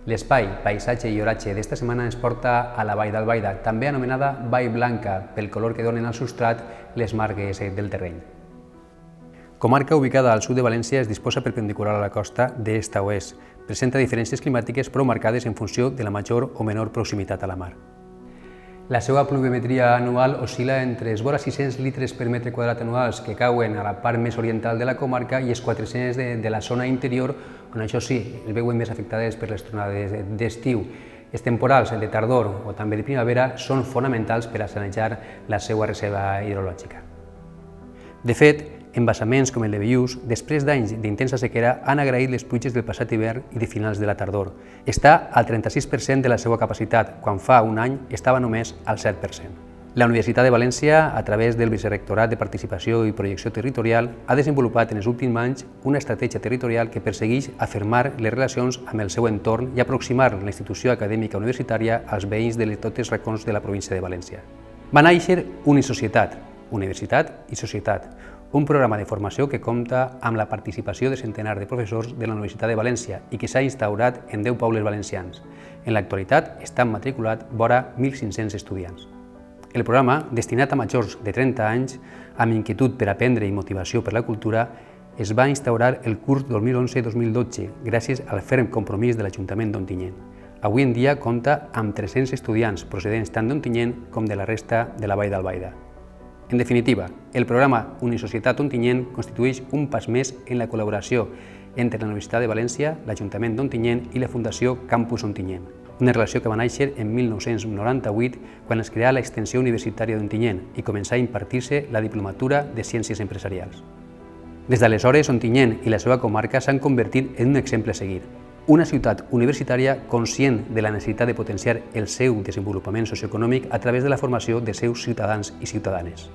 L'espai, paisatge i oratge d'esta setmana ens porta a la Vall d'Albaida, també anomenada Vall Blanca, pel color que donen al substrat les margues del terreny. Comarca ubicada al sud de València, es disposa perpendicular a la costa d'est a oest. Presenta diferències climàtiques prou marcades en funció de la major o menor proximitat a la mar. La seva pluviometria anual oscil·la entre els vora 600 litres per metre quadrat anuals que cauen a la part més oriental de la comarca i els 400 de la zona interior, on això sí, es veuen més afectades per les tornades d'estiu. Els temporals de tardor o també de primavera són fonamentals per a sanejar la seva reserva hidrològica. De fet, embassaments com el de Bellús, després d'anys d'intensa sequera, han agraït les pluges del passat hivern i de finals de la tardor. Està al 36% de la seva capacitat, quan fa un any estava només al 7%. La Universitat de València, a través del Vicerectorat de Participació i Projecció Territorial, ha desenvolupat en els últims anys una estratègia territorial que persegueix afirmar les relacions amb el seu entorn i aproximar la institució acadèmica universitària als veïns de tots els racons de la província de València. Va néixer Unisocietat, Universitat i Societat, un programa de formació que compta amb la participació de centenars de professors de la Universitat de València i que s'ha instaurat en 10 pobles valencians. En l'actualitat estan matriculat vora 1.500 estudiants. El programa, destinat a majors de 30 anys, amb inquietud per aprendre i motivació per la cultura, es va instaurar el curs 2011-2012 gràcies al ferm compromís de l'Ajuntament d'Ontinyent. Avui en dia compta amb 300 estudiants procedents tant d'Ontinyent com de la resta de la Vall d'Albaida. En definitiva, el programa Unisocietat Ontinyent constitueix un pas més en la col·laboració entre la Universitat de València, l'Ajuntament d'Ontinyent i la Fundació Campus Ontinyent, una relació que va néixer en 1998 quan es creà l'extensió universitària d'Ontinyent i començà a impartir-se la diplomatura de Ciències Empresarials. Des d'aleshores, Ontinyent i la seva comarca s'han convertit en un exemple a seguir, una ciutat universitària conscient de la necessitat de potenciar el seu desenvolupament socioeconòmic a través de la formació de seus ciutadans i ciutadanes.